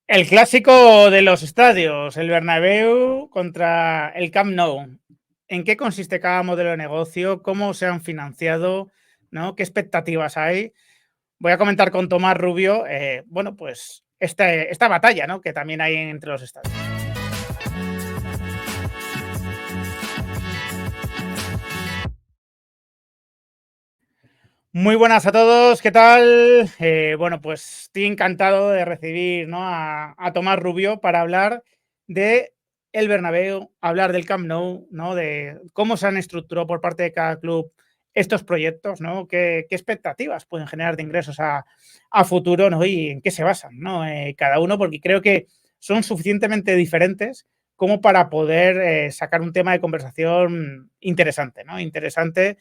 El clásico de los estadios, el Bernabéu contra el Camp Nou. ¿En qué consiste cada modelo de negocio? ¿Cómo se han financiado? ¿No? ¿Qué expectativas hay? Voy a comentar con Tomás Rubio, bueno, pues esta batalla, ¿no? Que también hay entre los estadios. Muy buenas a todos, ¿qué tal? Bueno, pues estoy encantado de recibir, ¿no? a Tomás Rubio para hablar de el Bernabéu, hablar del Camp Nou, ¿no? De cómo se han estructurado por parte de cada club estos proyectos, ¿no? ¿Qué expectativas pueden generar de ingresos a futuro, ¿no? Y en qué se basan, ¿no? Cada uno, porque creo que son suficientemente diferentes como para poder sacar un tema de conversación interesante, ¿no? Interesante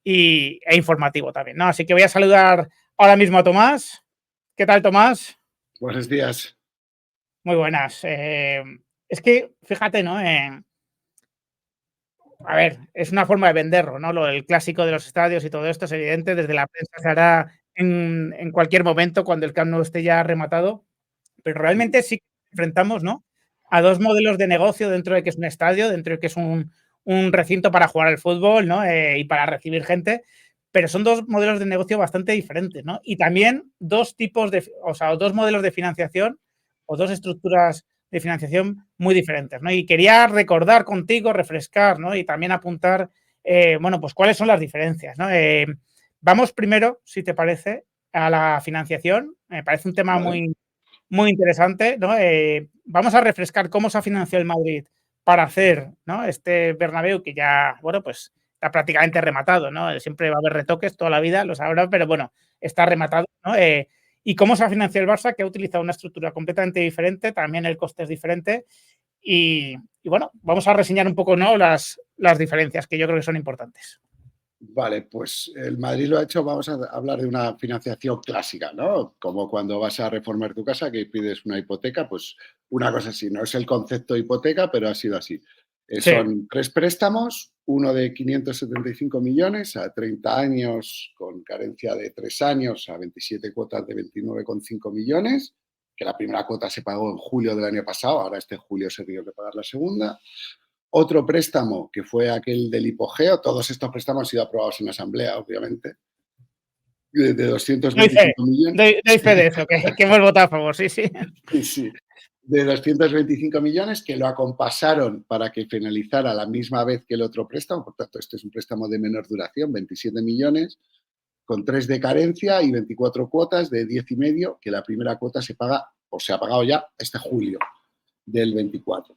e informativo también, ¿no? Así que voy a saludar ahora mismo a Tomás. ¿Qué tal, Tomás? Buenos días. Muy buenas. Es que, fíjate, ¿no? A ver, es una forma de venderlo, ¿no? El clásico de los estadios y todo esto es evidente, desde la prensa se hará en cualquier momento cuando el Camp Nou esté ya rematado, pero realmente sí que enfrentamos, ¿no? A dos modelos de negocio dentro de que es un estadio, dentro de que es un recinto para jugar al fútbol, ¿no? Y para recibir gente, pero son dos modelos de negocio bastante diferentes, ¿no? Y también dos tipos de, o sea, dos modelos de financiación o dos estructuras de financiación muy diferentes, ¿no? Y quería recordar contigo, refrescar, ¿no? Y también apuntar, bueno, pues cuáles son las diferencias, ¿no? Vamos primero, si te parece, a la financiación. Me parece un tema Vale. muy interesante, ¿no? Vamos a refrescar cómo se ha financiado el Madrid para hacer, ¿no? Este Bernabéu que ya, bueno, pues está prácticamente rematado, ¿no? Siempre va a haber retoques toda la vida, lo sabrán, pero bueno, está rematado, ¿no? Y cómo se ha financiado el Barça, que ha utilizado una estructura completamente diferente, también el coste es diferente. Y bueno, vamos a reseñar un poco, ¿no? Las diferencias que yo creo que son importantes. Vale, pues el Madrid lo ha hecho, vamos a hablar de una financiación clásica, ¿no? Como cuando vas a reformar tu casa, que pides una hipoteca, pues una cosa así, no es el concepto de hipoteca, pero ha sido así. Sí, Son tres préstamos, uno de 575 millones a 30 años con carencia de 3 años a 27 cuotas de 29,5 millones, que la primera cuota se pagó en julio del año pasado, ahora este julio se tiene que pagar la segunda. Otro préstamo, que fue aquel del hipogeo, todos estos préstamos han sido aprobados en asamblea, obviamente, de doy fe, 225 millones. doy fe de eso, que hemos votado a favor, sí, sí. Sí, sí, de 225 millones que lo acompasaron para que finalizara la misma vez que el otro préstamo. Por tanto, este es un préstamo de menor duración, 27 millones, con 3 de carencia y 24 cuotas de 10,5, que la primera cuota se paga, o se ha pagado ya este julio del 24.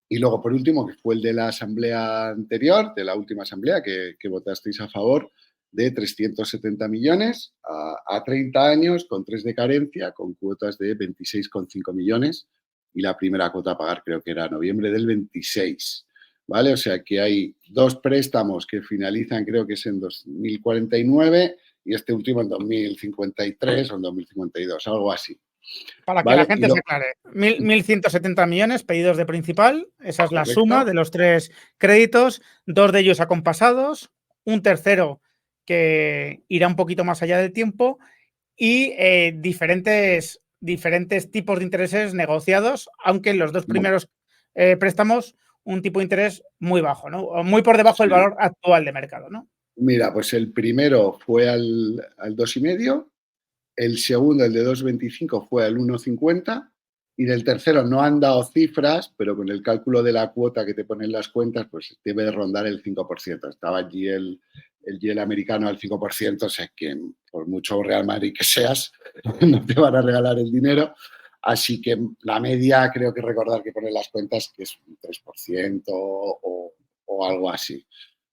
Y luego, por último, que fue el de la asamblea anterior, de la última asamblea, que votasteis a favor, de 370 millones a 30 años, con 3 de carencia, con cuotas de 26,5 millones. Y la primera cuota a pagar creo que era noviembre del 26. ¿Vale? O sea que hay dos préstamos que finalizan, creo que es en 2049 y este último en 2053 o en 2052, algo así. Para que la ¿Vale? Y gente se lo aclare, 1.170 millones pedidos de principal, esa es la suma correcto. de los tres créditos, dos de ellos acompasados, un tercero que irá un poquito más allá del tiempo y diferentes tipos de intereses negociados, aunque en los dos primeros préstamos un tipo de interés muy bajo, ¿no? O muy por debajo del Sí. valor actual de mercado, ¿no? Mira, pues el primero fue al 2,5, el segundo, el de 2,25, fue al 1,50 y del tercero no han dado cifras, pero con el cálculo de la cuota que te ponen las cuentas, pues debe de rondar el 5%. Estaba allí el yield americano al 5%, o sea que por mucho Real Madrid que seas, no te van a regalar el dinero. Así que la media, creo que recordar que ponen las cuentas, que es un 3% o algo así.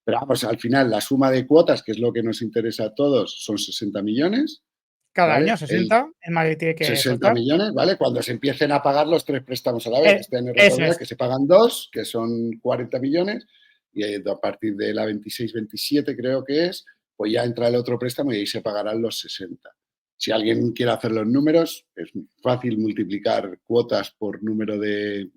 Pero vamos, al final la suma de cuotas, que es lo que nos interesa a todos, son 60 millones, Cada año ¿vale? 60, el Madrid tiene que 60 soltar. millones, ¿vale? Cuando se empiecen a pagar los tres préstamos a la vez. Este año Eso recordad es. que se pagan dos, que son 40 millones, y a partir de la 26-27 creo que es, pues ya entra el otro préstamo y ahí se pagarán los 60. Si alguien quiere hacer los números, es fácil multiplicar cuotas por número de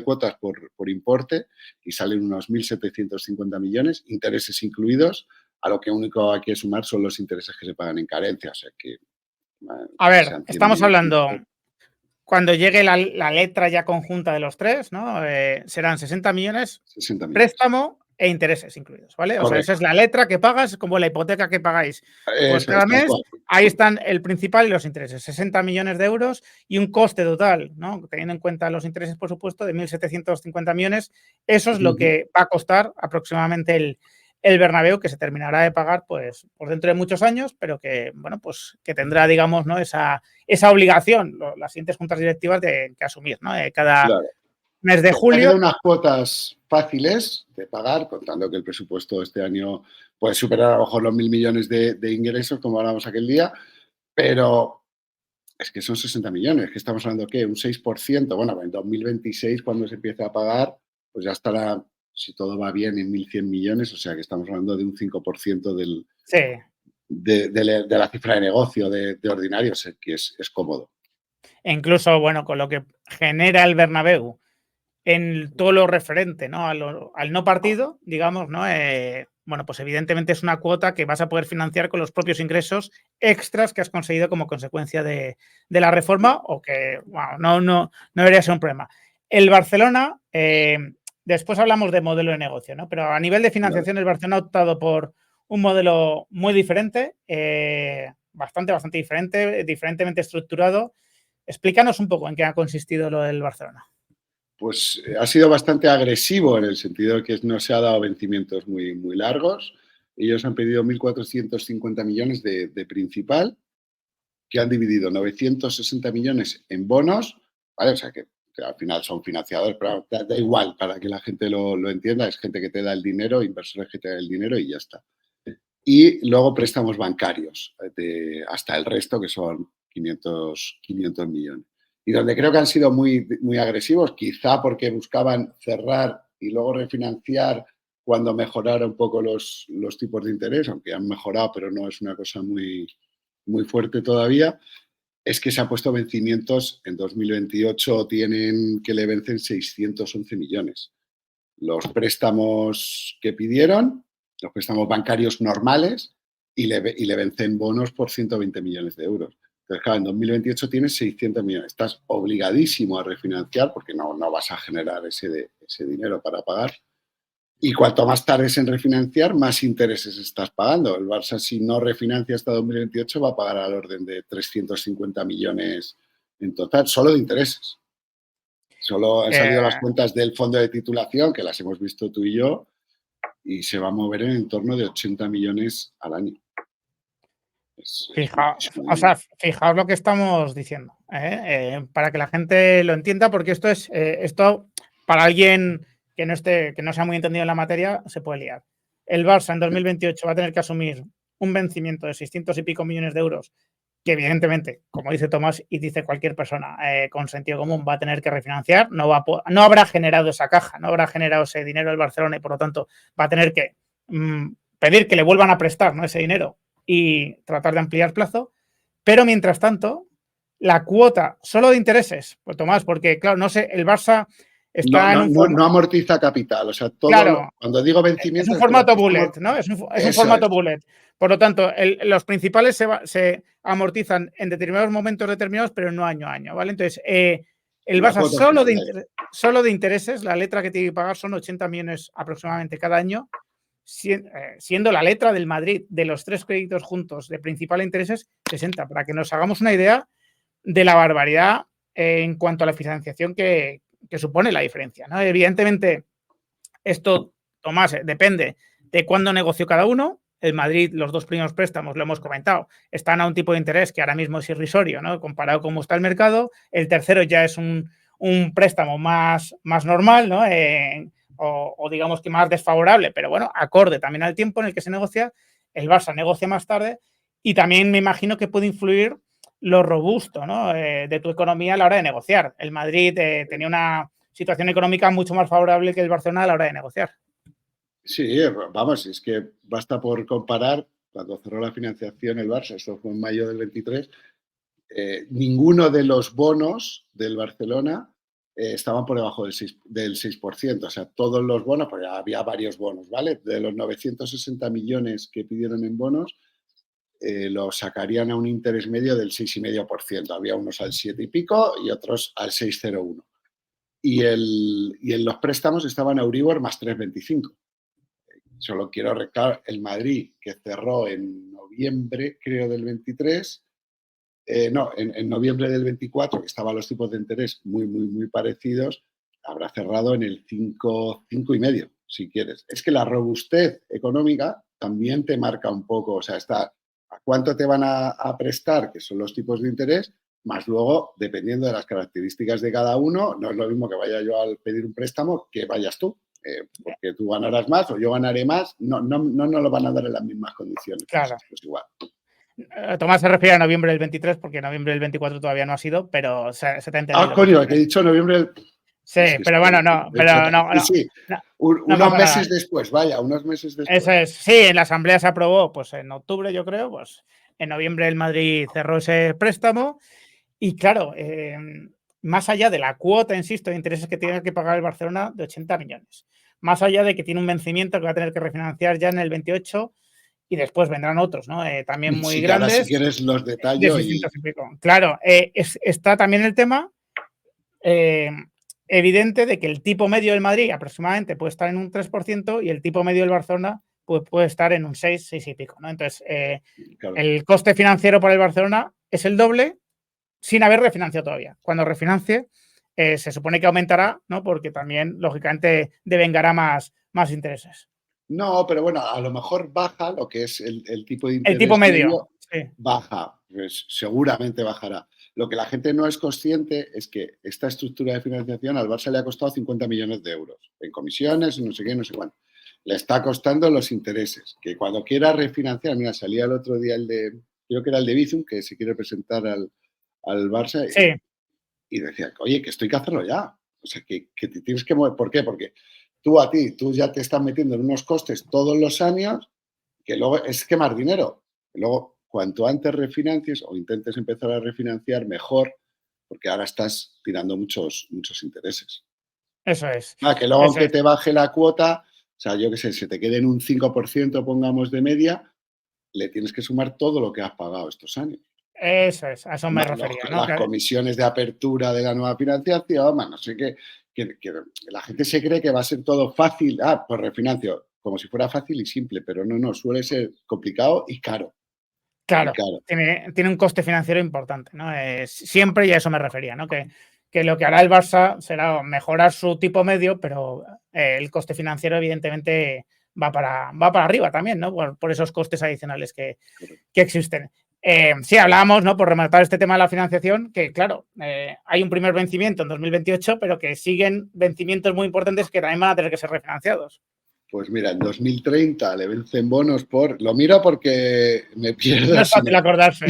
cuotas por importe y salen unos 1.750 millones, intereses incluidos, a lo que único hay que sumar son los intereses que se pagan en carencia, o sea que A ver, sean estamos 100 millones. hablando cuando llegue la letra ya conjunta de los tres, ¿no? Serán 60 millones, 60 millones. préstamo e intereses incluidos, ¿vale? O sea, esa Correcto. es la letra que pagas, como la hipoteca que pagáis. Pues Eso es, cada tal mes, cual. ahí están el principal y los intereses, 60 millones de euros y un coste total, ¿no? Teniendo en cuenta los intereses, por supuesto, de 1.750 millones. Eso es lo que va a costar aproximadamente el Bernabéu, que se terminará de pagar pues por dentro de muchos años, pero que, bueno, pues que tendrá, digamos, ¿no? esa obligación, las siguientes juntas directivas de que asumir, ¿no? Cada Claro. mes de Tendrá que julio. dar unas cuotas fáciles de pagar, contando que el presupuesto este año puede superar a lo mejor los 1.000 millones de ingresos, como hablamos aquel día, pero es que son 60 millones, que estamos hablando, ¿qué? Un 6%. Bueno, en 2026, cuando se empiece a pagar, pues ya estará, si todo va bien, en 1.100 millones, o sea que estamos hablando de un 5% Sí. de la cifra de negocio de ordinarios, que es cómodo. E incluso, bueno, con lo que genera el Bernabéu en todo lo referente, ¿no? Al no partido, digamos, ¿no? Bueno, pues evidentemente es una cuota que vas a poder financiar con los propios ingresos extras que has conseguido como consecuencia de la reforma o que, bueno, no debería ser un problema. El Barcelona, después hablamos de modelo de negocio, ¿no? Pero a nivel de Vale. financiación, el Barcelona ha optado por un modelo muy diferente, bastante diferente, diferentemente estructurado. Explícanos un poco en qué ha consistido lo del Barcelona. Pues ha sido bastante agresivo en el sentido de que no se ha dado vencimientos muy, muy largos. Ellos han pedido 1.450 millones de principal, que han dividido 960 millones en bonos, ¿vale? O sea que al final son financiadores, pero da igual para que la gente lo entienda, es gente que te da el dinero, inversores que te dan el dinero y ya está. Y luego préstamos bancarios, hasta el resto, que son 500 millones. Y donde creo que han sido muy, muy agresivos, quizá porque buscaban cerrar y luego refinanciar cuando mejorara un poco los tipos de interés, aunque han mejorado, pero no es una cosa muy, muy fuerte todavía, es que se ha puesto vencimientos en 2028, tienen que le vencen 611 millones. Los préstamos que pidieron, los préstamos bancarios normales, y le vencen bonos por 120 millones de euros. Entonces, claro, en 2028 tienes 600 millones. Estás obligadísimo a refinanciar porque no vas a generar ese dinero para pagar. Y cuanto más tardes en refinanciar, más intereses estás pagando. El Barça, si no refinancia hasta 2028, va a pagar al orden de 350 millones en total, solo de intereses. Solo han salido las cuentas del fondo de titulación, que las hemos visto tú y yo, y se va a mover en el entorno de 80 millones al año. Fijaos lo que estamos diciendo, para que la gente lo entienda, porque esto para alguien que no sea muy entendido en la materia se puede liar. El Barça en 2028 va a tener que asumir un vencimiento de 600 y pico millones de euros, que evidentemente, como dice Tomás y dice cualquier persona con sentido común, va a tener que refinanciar, no habrá generado esa caja, no habrá generado ese dinero el Barcelona y por lo tanto va a tener que pedir que le vuelvan a prestar, ¿no?, ese dinero y tratar de ampliar plazo, pero mientras tanto, la cuota solo de intereses, pues Tomás, porque claro, no sé, el Barça está en un no amortiza capital, o sea, claro, cuando digo es vencimiento un es que los formato bullet, préstamos, ¿no? Es un eso formato es, bullet. Por lo tanto, los principales se amortizan en determinados momentos determinados, pero no año a año, ¿vale? Entonces, el la Barça cuota final. solo de intereses, la letra que tiene que pagar son 80 millones aproximadamente cada año, siendo la letra del Madrid de los tres créditos juntos de principal e intereses 60, para que nos hagamos una idea de la barbaridad en cuanto a la financiación que supone la diferencia, ¿no? Evidentemente, esto, Tomás, depende de cuándo negoció cada uno. El Madrid, los dos primeros préstamos, lo hemos comentado, están a un tipo de interés que ahora mismo es irrisorio, ¿no?, comparado con cómo está el mercado. El tercero ya es un préstamo más normal, ¿no?, o digamos que más desfavorable, pero bueno, acorde también al tiempo en el que se negocia. El Barça negocia más tarde y también me imagino que puede influir lo robusto, ¿no?, de tu economía a la hora de negociar. El Madrid tenía una situación económica mucho más favorable que el Barcelona a la hora de negociar. Sí, vamos, es que basta por comparar, cuando cerró la financiación el Barça, esto fue en mayo del 23, ninguno de los bonos del Barcelona estaban por debajo del 6%. O sea, todos los bonos, porque había varios bonos, ¿vale? De los 960 millones que pidieron en bonos, lo sacarían a un interés medio del 6,5%. Había unos al 7 y pico y otros al 6,01. Y en los préstamos estaban Euribor más 3,25. Solo quiero recordar el Madrid, que cerró en noviembre, creo, del 23. No, en noviembre del 24, que estaban los tipos de interés muy parecidos, habrá cerrado en el 5,5, si quieres. Es que la robustez económica también te marca un poco, o sea, está a cuánto te van a prestar, que son los tipos de interés, más luego, dependiendo de las características de cada uno, no es lo mismo que vaya yo a pedir un préstamo que vayas tú, porque tú ganarás más o yo ganaré más, no nos lo van a dar en las mismas condiciones. Claro. Pues igual. Tomás se refiere a noviembre del 23, porque noviembre del 24 todavía no ha sido, pero se te ha entendido. Ah, coño, que he dicho noviembre del... Sí, pero bueno, no, pero no. Sí, unos meses después, vaya, unos meses después. Eso es, sí, en la asamblea se aprobó, pues en octubre, yo creo, pues en noviembre el Madrid cerró ese préstamo y claro, más allá de la cuota, insisto, de intereses que tiene que pagar el Barcelona de 80 millones, más allá de que tiene un vencimiento que va a tener que refinanciar ya en el 28 y después vendrán otros, ¿no? También muy grandes. Ahora si quieres los detalles. Claro, está también el tema evidente de que el tipo medio del Madrid aproximadamente puede estar en un 3% y el tipo medio del Barcelona pues, puede estar en un 6 y pico, ¿no? Entonces, claro, el coste financiero para el Barcelona es el doble sin haber refinanciado todavía. Cuando refinancie, se supone que aumentará, ¿no? Porque también, lógicamente, devengará más intereses. No, pero bueno, a lo mejor baja lo que es el tipo de interés. El tipo medio. Sí. Baja, pues seguramente bajará. Lo que la gente no es consciente es que esta estructura de financiación al Barça le ha costado 50 millones de euros en comisiones, no sé qué, no sé cuánto. Le está costando los intereses, que cuando quiera refinanciar, mira, salía el otro día creo que era el de Bizum, que se quiere presentar al Barça, sí, y decía, oye, que esto hay que hacerlo ya. O sea, que te tienes que mover. ¿Por qué? Porque tú ya te estás metiendo en unos costes todos los años que luego es quemar dinero. Y luego, cuanto antes refinancies o intentes empezar a refinanciar, mejor, porque ahora estás tirando muchos intereses. Eso es. Que luego, aunque te baje la cuota, o sea, yo qué sé, se te quede en un 5%, pongamos, de media, le tienes que sumar todo lo que has pagado estos años. Eso es, a eso me refería. Las comisiones de apertura de la nueva financiación, no sé qué, que la gente se cree que va a ser todo fácil. Pues refinancio, como si fuera fácil y simple, pero no, suele ser complicado y caro. Claro, tiene un coste financiero importante, ¿no? Siempre, y a eso me refería, ¿no? Que lo que hará el Barça será mejorar su tipo medio, pero el coste financiero, evidentemente, va para arriba también, ¿no? Por esos costes adicionales que existen. Sí, hablábamos, ¿no? Por rematar este tema de la financiación, que claro, hay un primer vencimiento en 2028, pero que siguen vencimientos muy importantes que también van a tener que ser refinanciados. Pues mira, en 2030 le vencen bonos Lo miro porque me pierdo. No es fácil acordarse.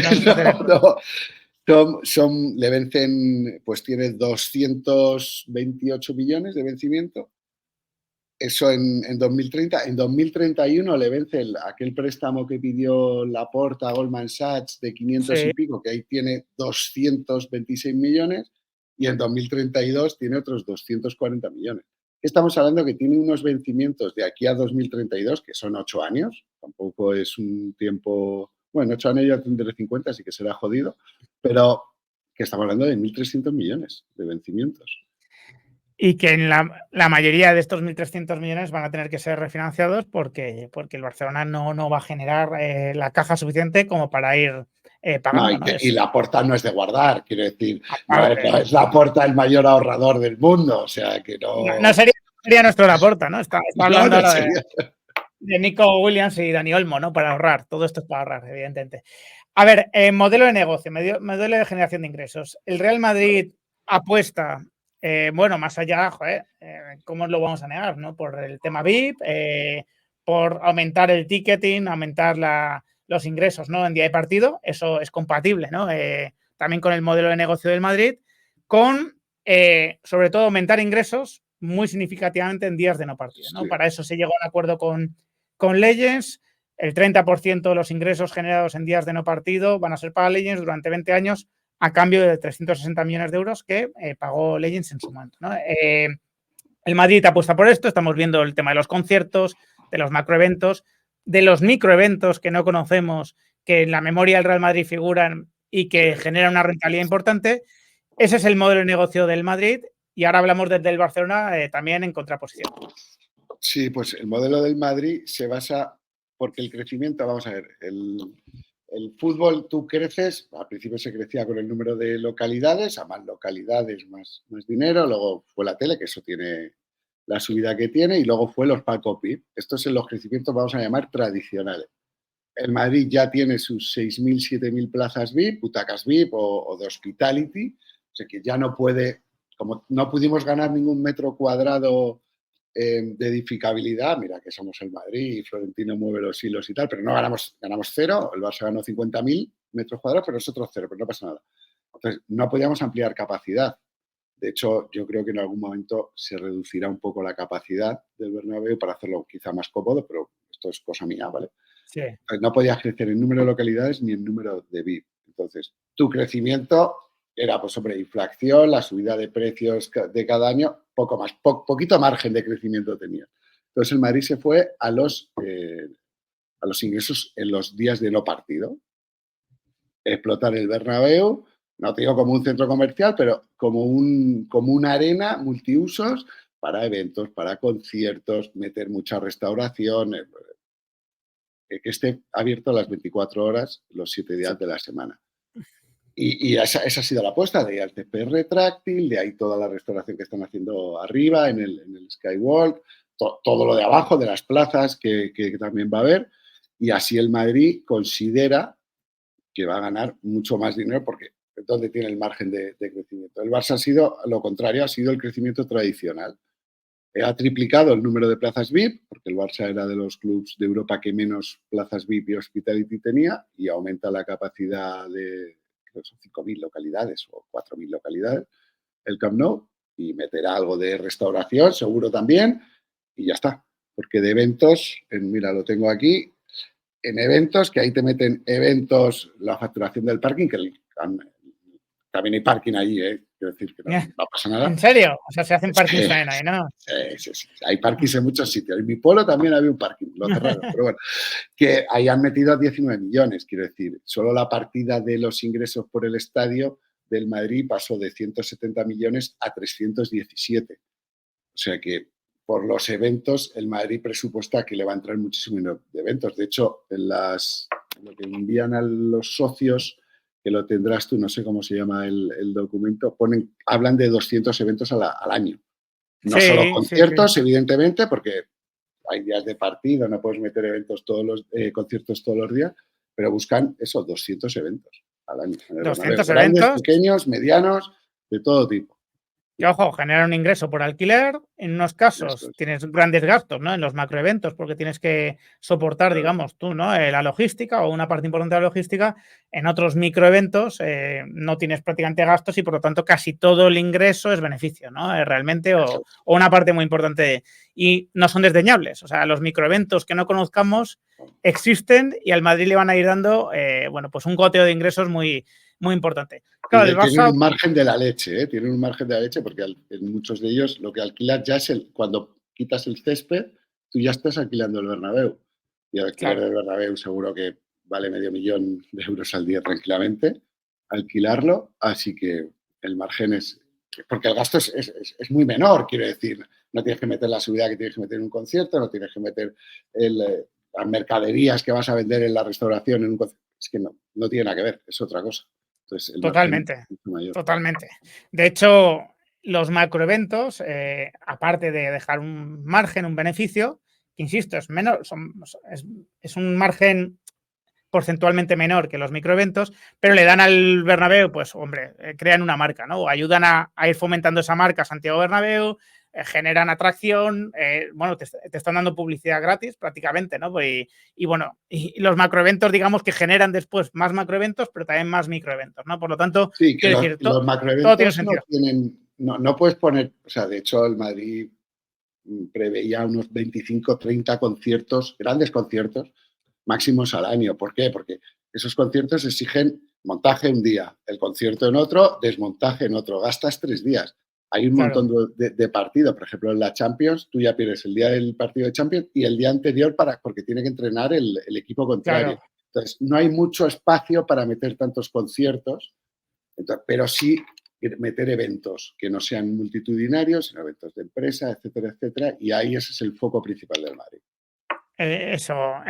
Le vencen, pues tiene 228 millones de vencimiento. Eso en 2030. En 2031 le vence aquel préstamo que pidió Laporta a Goldman Sachs de 500 y pico, que ahí tiene 226 millones, y en 2032 tiene otros 240 millones. Estamos hablando que tiene unos vencimientos de aquí a 2032, que son 8 años, tampoco es un tiempo... Bueno, 8 años ya tendré 50, así que será jodido, pero que estamos hablando de 1.300 millones de vencimientos. Y que en la mayoría de estos 1.300 millones van a tener que ser refinanciados porque el Barcelona no va a generar la caja suficiente como para ir pagando. Y Laporta no es de guardar, quiero decir, no es Laporta el mayor ahorrador del mundo, o sea que no... No sería nuestro Laporta, ¿no? Está hablando ahora de Nico Williams y Dani Olmo, ¿no? Para ahorrar, todo esto es para ahorrar, evidentemente. A ver, modelo de negocio, modelo de generación de ingresos. El Real Madrid apuesta... bueno, más allá, ¿cómo lo vamos a negar? ¿No? Por el tema VIP, por aumentar el ticketing, aumentar los ingresos, ¿no? En día de partido, eso es compatible, ¿no? También con el modelo de negocio del Madrid, con, sobre todo, aumentar ingresos muy significativamente en días de no partido, ¿no? Sí. Para eso se llegó a un acuerdo con Legends. El 30% de los ingresos generados en días de no partido van a ser para Legends durante 20 años, a cambio de 360 millones de euros que pagó Legends en su momento, ¿no? El Madrid apuesta por esto, estamos viendo el tema de los conciertos, de los macroeventos, de los microeventos que no conocemos, que en la memoria del Real Madrid figuran y que generan una rentabilidad importante. Ese es el modelo de negocio del Madrid y ahora hablamos desde el Barcelona también en contraposición. Sí, pues el modelo del Madrid se basa, porque el crecimiento, vamos a ver, el fútbol tú creces, al principio se crecía con el número de localidades, a más localidades, más dinero, luego fue la tele, que eso tiene la subida que tiene, y luego fue los palcos VIP. Estos son los crecimientos, vamos a llamar, tradicionales. El Madrid ya tiene sus 6.000, 7.000 plazas VIP, butacas VIP o de hospitality, o sea que ya no puede, como no pudimos ganar ningún metro cuadrado de edificabilidad, mira que somos el Madrid y Florentino mueve los hilos y tal, pero no ganamos cero, el Barça ganó 50.000 metros cuadrados, pero nosotros cero, pero no pasa nada. Entonces, no podíamos ampliar capacidad. De hecho, yo creo que en algún momento se reducirá un poco la capacidad del Bernabéu para hacerlo quizá más cómodo, pero esto es cosa mía, ¿vale? Sí. No podías crecer en número de localidades ni en número de VIP. Entonces, tu crecimiento era, pues, hombre, inflación, la subida de precios de cada año, poco más, poquito margen de crecimiento tenía. Entonces, el Madrid se fue a los ingresos en los días de no partido. Explotar el Bernabéu, no te digo como un centro comercial, pero como una arena multiusos para eventos, para conciertos, meter mucha restauración, que esté abierto las 24 horas, los 7 días de la semana. Y esa ha sido la apuesta, de ahí al TP retráctil, de ahí toda la restauración que están haciendo arriba, en el Skywalk, todo lo de abajo, de las plazas que también va a haber. Y así el Madrid considera que va a ganar mucho más dinero porque es donde tiene el margen de crecimiento. El Barça ha sido lo contrario, ha sido el crecimiento tradicional. Ha triplicado el número de plazas VIP, porque el Barça era de los clubes de Europa que menos plazas VIP y hospitality tenía, y aumenta la capacidad de, creo que son 5.000 localidades o 4.000 localidades, el Camp Nou, y meterá algo de restauración, seguro también, y ya está. Porque de eventos, mira, lo tengo aquí, en eventos, que ahí te meten eventos, la facturación del parking, que también hay parking allí, quiero decir que no pasa nada. ¿En serio? O sea, se hacen parkings ahí, ¿no? Sí. Hay parkings en muchos sitios. En mi pueblo también había un parking, lo cerraron, pero bueno, que ahí han metido 19 millones, quiero decir. Solo la partida de los ingresos por el estadio del Madrid pasó de 170 millones a 317. O sea que por los eventos, el Madrid presupuesta que le va a entrar muchísimo dinero de eventos. De hecho, lo que envían a los socios, que lo tendrás tú, no sé cómo se llama el documento, hablan de 200 eventos al año. No solo conciertos, evidentemente, porque hay días de partido, no puedes meter conciertos todos los días, pero buscan esos 200 eventos al año. 200 grandes, eventos. pequeños, medianos, de todo tipo. Y ojo, generar un ingreso por alquiler. En unos casos tienes grandes gastos, ¿no? En los macroeventos, porque tienes que soportar, digamos, tú, ¿no? La logística o una parte importante de la logística. En otros microeventos no tienes prácticamente gastos y por lo tanto casi todo el ingreso es beneficio, ¿no? Realmente, o una parte muy importante. Y no son desdeñables. O sea, los microeventos que no conozcamos existen y al Madrid le van a ir dando, bueno, pues un goteo de ingresos muy importante. Claro, el Barça... Tienen un margen de la leche, tienen un margen de la leche porque en muchos de ellos lo que alquilas ya es cuando quitas el césped, tú ya estás alquilando el Bernabéu. Y el alquiler del Bernabéu seguro que vale $500.000 al día tranquilamente, alquilarlo, así que el margen es... Porque el gasto es muy menor, quiero decir. No tienes que meter la seguridad que tienes que meter en un concierto, no tienes que meter las mercaderías que vas a vender en la restauración en un concierto. Es que no tiene nada que ver, es otra cosa. Entonces, Totalmente. De hecho, los macroeventos, aparte de dejar un margen, un beneficio, que insisto, es menor, es un margen porcentualmente menor que los microeventos, pero le dan al Bernabéu, pues hombre, crean una marca, ¿no? O ayudan a ir fomentando esa marca Santiago Bernabéu, generan atracción, bueno, te están dando publicidad gratis prácticamente, ¿no? Y bueno, y los macroeventos, digamos que generan después más macroeventos, pero también más microeventos, ¿no? Por lo tanto, sí, que los macroeventos no puedes poner, o sea, de hecho el Madrid preveía unos 25, 30 conciertos, grandes conciertos, máximos al año. ¿Por qué? Porque esos conciertos exigen montaje un día, el concierto en otro, desmontaje en otro, gastas 3 días. Hay un montón de partidos, por ejemplo, en la Champions, tú ya pierdes el día del partido de Champions y el día anterior porque tiene que entrenar el equipo contrario. Entonces, no hay mucho espacio para meter tantos conciertos, pero sí meter eventos que no sean multitudinarios, sino eventos de empresa, etcétera, etcétera, y ahí ese es el foco principal del Madrid. Eso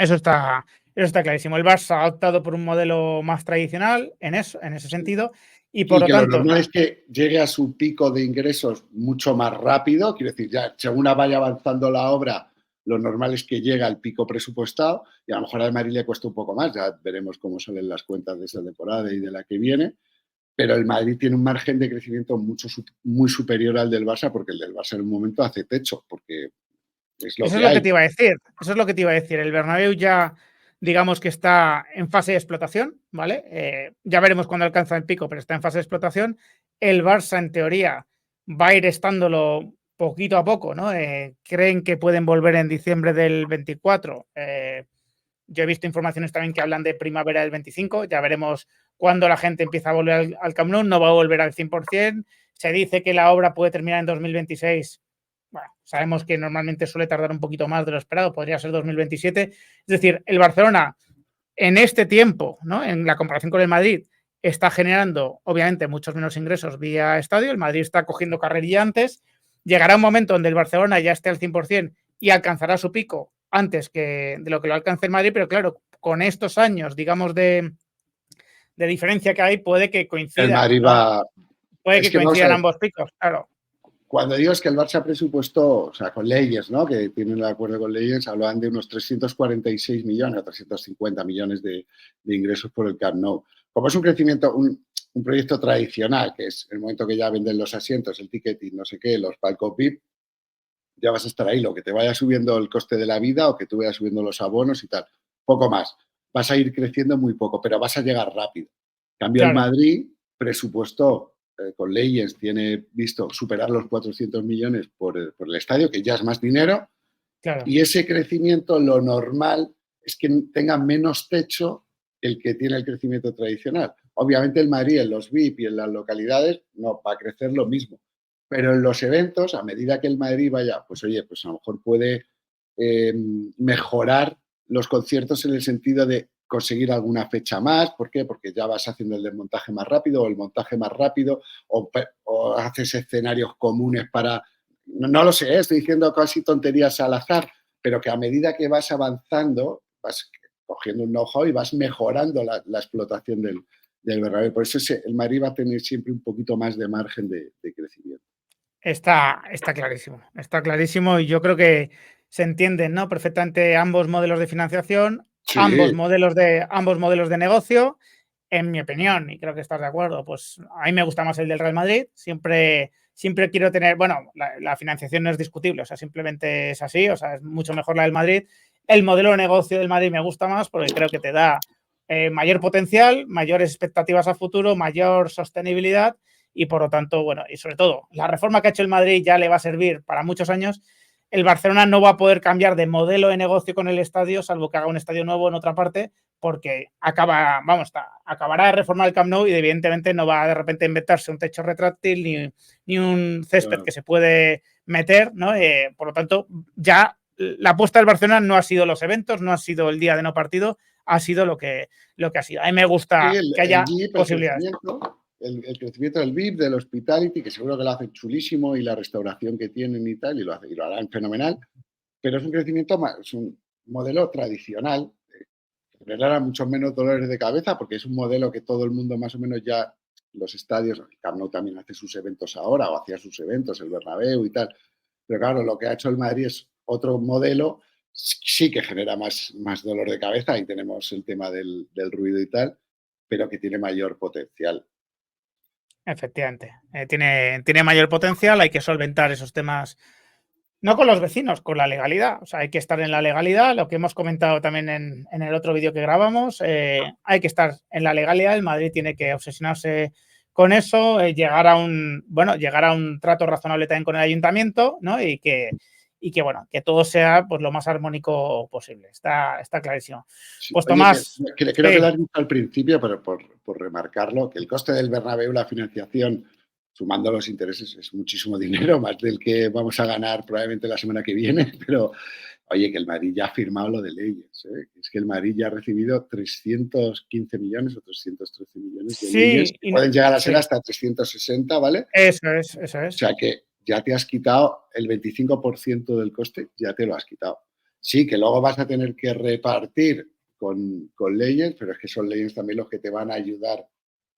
está clarísimo. El Barça ha optado por un modelo más tradicional en ese sentido, y por Y lo que lo tanto, normal es que llegue a su pico de ingresos mucho más rápido, quiero decir, ya según vaya avanzando la obra, lo normal es que llegue al pico presupuestado, y a lo mejor al Madrid le cuesta un poco más, ya veremos cómo salen las cuentas de esta temporada y de la que viene, pero el Madrid tiene un margen de crecimiento muy superior al del Barça, porque el del Barça en un momento hace techo, porque es lo eso es que lo que hay. te iba a decir. Eso es lo que te iba a decir. El Bernabéu ya, digamos que está en fase de explotación, ¿vale? Ya veremos cuándo alcanza el pico, pero está en fase de explotación. El Barça, en teoría, va a ir estándolo poquito a poco, ¿no? Creen que pueden volver en diciembre del 24. Yo he visto informaciones también que hablan de primavera del 25. Ya veremos cuándo la gente empieza a volver al Camp Nou. No va a volver al 100%. Se dice que la obra puede terminar en 2026. Bueno, sabemos que normalmente suele tardar un poquito más de lo esperado, podría ser 2027. Es decir, el Barcelona en este tiempo, ¿no? En la comparación con el Madrid, está generando obviamente muchos menos ingresos vía estadio. El Madrid está cogiendo carrerilla antes. Llegará un momento donde el Barcelona ya esté al 100% y alcanzará su pico antes que de lo que lo alcance el Madrid, pero claro, con estos años, digamos, de diferencia que hay, puede que El coincidan, Madrid ¿no? va... Puede Es que que vamos a coincidan ver, ambos picos, claro. cuando digo es que el Barça presupuestó, o sea, con leyes, ¿no? Que tienen el acuerdo con leyes, hablaban de unos 346 millones o 350 millones de ingresos por el Camp Nou. Como es un crecimiento, un proyecto tradicional, que es el momento que ya venden los asientos, el ticketing, no sé qué, los palcos VIP, ya vas a estar ahí, lo que te vaya subiendo el coste de la vida o que tú vayas subiendo los abonos y tal, poco más. Vas a ir creciendo muy poco, pero vas a llegar rápido. En cambio, el Claro, Madrid presupuestó con leyes, tiene visto superar los 400 millones por el estadio, que ya es más dinero, claro. y ese crecimiento, lo normal es que tenga menos techo el que tiene el crecimiento tradicional. Obviamente el Madrid en los VIP y en las localidades no va a crecer lo mismo, pero en los eventos, a medida que el Madrid vaya, pues oye, pues a lo mejor puede mejorar los conciertos en el sentido de conseguir alguna fecha más. ¿Por qué? Porque ya vas haciendo el desmontaje más rápido o el montaje más rápido o haces escenarios comunes para... No lo sé, estoy diciendo casi tonterías al azar, pero que a medida que vas avanzando, vas cogiendo un know-how y vas mejorando la explotación del Bernabéu. Por eso el Madrid va a tener siempre un poquito más de margen de crecimiento. Está clarísimo y yo creo que se entienden, ¿no? Perfectamente ambos modelos de financiación, Sí, ambos modelos de negocio. En mi opinión, y creo que estás de acuerdo, pues a mí me gusta más el del Real Madrid. Siempre quiero tener, bueno, la financiación no es discutible, o sea, simplemente es así, o sea, es mucho mejor la del Madrid. El modelo de negocio del Madrid me gusta más porque creo que te da mayor potencial, mayores expectativas a futuro, mayor sostenibilidad y por lo tanto, bueno, y sobre todo, la reforma que ha hecho el Madrid ya le va a servir para muchos años. El Barcelona no va a poder cambiar de modelo de negocio con el estadio, salvo que haga un estadio nuevo en otra parte, porque acabará de reformar el Camp Nou y evidentemente no va de repente a inventarse un techo retráctil ni un césped que se puede meter, ¿no? Por lo tanto, ya la apuesta del Barcelona no ha sido los eventos, no ha sido el día de no partido, ha sido lo que ha sido. A mí me sí, gusta que el haya VIP, posibilidades. el crecimiento del VIP, del hospitality, que seguro que lo hacen chulísimo, y la restauración que tienen y tal, y lo harán fenomenal, pero es un crecimiento más, es un modelo tradicional, que generará muchos menos dolores de cabeza, porque es un modelo que todo el mundo más o menos ya, los estadios, el Camp Nou también hace sus eventos ahora, o hacía sus eventos, el Bernabéu y tal, pero claro, lo que ha hecho el Madrid es otro modelo, sí que genera más dolor de cabeza, y tenemos el tema del ruido y tal, pero que tiene mayor potencial. Efectivamente, tiene mayor potencial, hay que solventar esos temas, no con los vecinos, con la legalidad. O sea, hay que estar en la legalidad, lo que hemos comentado también en el otro vídeo que grabamos, hay que estar en la legalidad. El Madrid tiene que obsesionarse con eso, llegar a un trato razonable también con el ayuntamiento, ¿no? Y que bueno, que todo sea pues lo más armónico posible. Está clarísimo. Sí. Pues Oye, Tomás, creo que lo sí, has dicho al principio, pero por remarcarlo, que el coste del Bernabéu, la financiación, sumando los intereses, es muchísimo dinero, más del que vamos a ganar probablemente la semana que viene, pero Oye, que el Madrid ya ha firmado lo de Legends, ¿eh? Es que el Madrid ya ha recibido 315 millones o 313 millones de Legends, Sí, que pueden llegar a ser sí, hasta 360, ¿vale? eso es, eso O es. sea que ya te has quitado el 25% del coste, ya te lo has quitado. Sí, que luego vas a tener que repartir con Legends, pero es que son Legends también los que te van a ayudar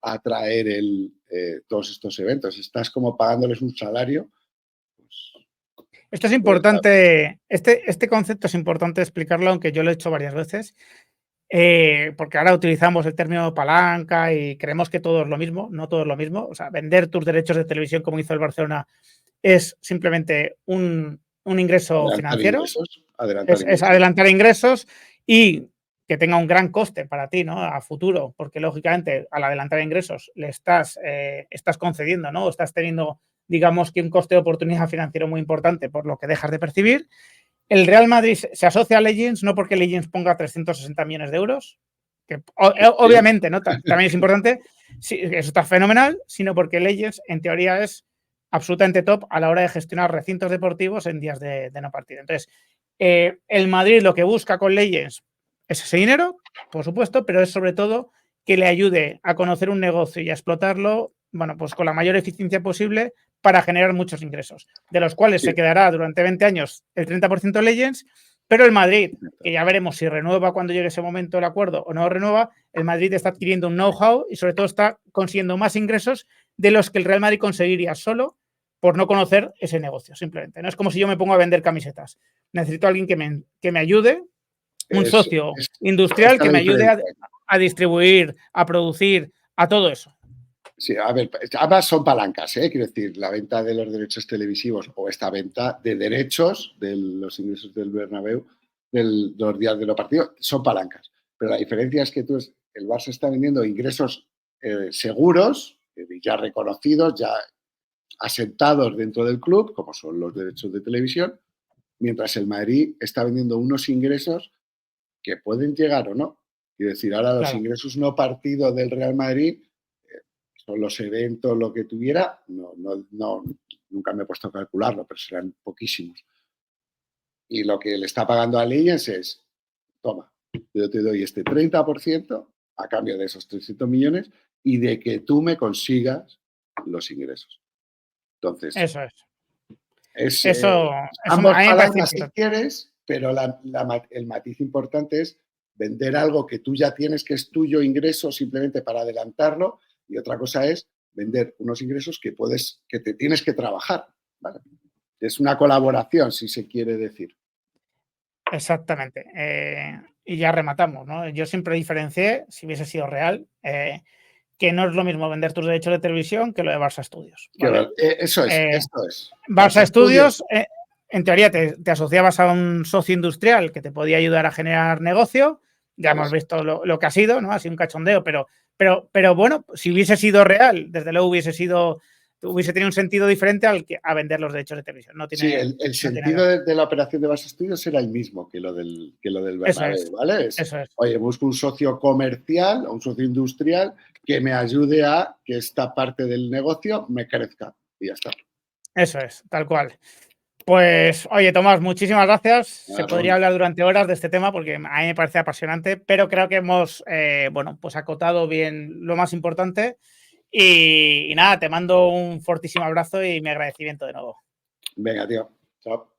a traer todos estos eventos. Estás como pagándoles un salario. Esto es Pues, importante, este concepto es importante explicarlo, aunque yo lo he hecho varias veces, porque ahora utilizamos el término palanca y creemos que todo es lo mismo, no todo es lo mismo. O sea, vender tus derechos de televisión como hizo el Barcelona es simplemente un ingreso adelantar financiero, ingresos, adelantar es ingresos. adelantar ingresos y que tenga un gran coste para ti, ¿no? A futuro, porque lógicamente al adelantar ingresos le estás concediendo, ¿no? O estás teniendo, digamos, que un coste de oportunidad financiero muy importante por lo que dejas de percibir. El Real Madrid se asocia a Legends no porque Legends ponga 360 millones de euros, que obviamente, ¿no? También es importante, sí, eso está fenomenal, sino porque Legends en teoría es absolutamente top a la hora de gestionar recintos deportivos en días de no partido. Entonces, el Madrid lo que busca con Legends es ese dinero, por supuesto, pero es sobre todo que le ayude a conocer un negocio y a explotarlo, bueno, pues con la mayor eficiencia posible para generar muchos ingresos, de los cuales Sí, se quedará durante 20 años el 30% Legends, pero el Madrid, que ya veremos si renueva cuando llegue ese momento el acuerdo o no renueva, el Madrid está adquiriendo un know-how y sobre todo está consiguiendo más ingresos de los que el Real Madrid conseguiría solo por no conocer ese negocio, simplemente. No es como si yo me pongo a vender camisetas. Necesito a alguien que me ayude, un es, socio es, industrial esta es que la me ayude diferencia. a distribuir, a producir, a todo eso. Sí, a ver, ambas son palancas, ¿eh? Quiero decir, la venta de los derechos televisivos o esta venta de derechos de los ingresos del Bernabéu, de los días de los partidos, son palancas. Pero la diferencia es que el Barça está vendiendo ingresos seguros, ya reconocidos, ya asentados dentro del club, como son los derechos de televisión, mientras el Madrid está vendiendo unos ingresos que pueden llegar o no. Quiero decir, ahora los Claro. ingresos no partido del Real Madrid son los eventos, lo que tuviera, nunca me he puesto a calcularlo, pero serán poquísimos. Y lo que le está pagando a Legends es, toma, yo te doy este 30% a cambio de esos 300 millones y de que tú me consigas los ingresos. Entonces, Eso es. es Eso ambos a mí me parece palancas si importante. quieres, pero el matiz importante es vender algo que tú ya tienes, que es tuyo ingreso, simplemente para adelantarlo, y otra cosa es vender unos ingresos que te tienes que trabajar. ¿Vale? Es una colaboración, si se quiere decir. Exactamente. Y ya rematamos, ¿no? Yo siempre diferencié, si hubiese sido real, que no es lo mismo vender tus derechos de televisión que lo de Barça Studios, ¿vale? Eso es. Barça Barça Studios. Studios, en teoría te asociabas a un socio industrial que te podía ayudar a generar negocio. Ya hemos visto lo que ha sido, ¿no? Ha sido un cachondeo, pero bueno, si hubiese sido real, desde luego hubiese tenido un sentido diferente a vender los derechos de televisión. No Sí, tiene, el no tiene sentido de la operación de Barça Studios era el mismo que lo del Eso es, Bernabéu, ¿vale? eso es. Oye, busco un socio comercial o un socio industrial que me ayude a que esta parte del negocio me crezca y ya está. Eso es, tal cual. Pues, oye, Tomás, muchísimas gracias. Se podría Aaron, hablar durante horas de este tema porque a mí me parece apasionante, pero creo que hemos, bueno, pues acotado bien lo más importante. Y nada, te mando un fortísimo abrazo y mi agradecimiento de nuevo. venga, tío. Chao.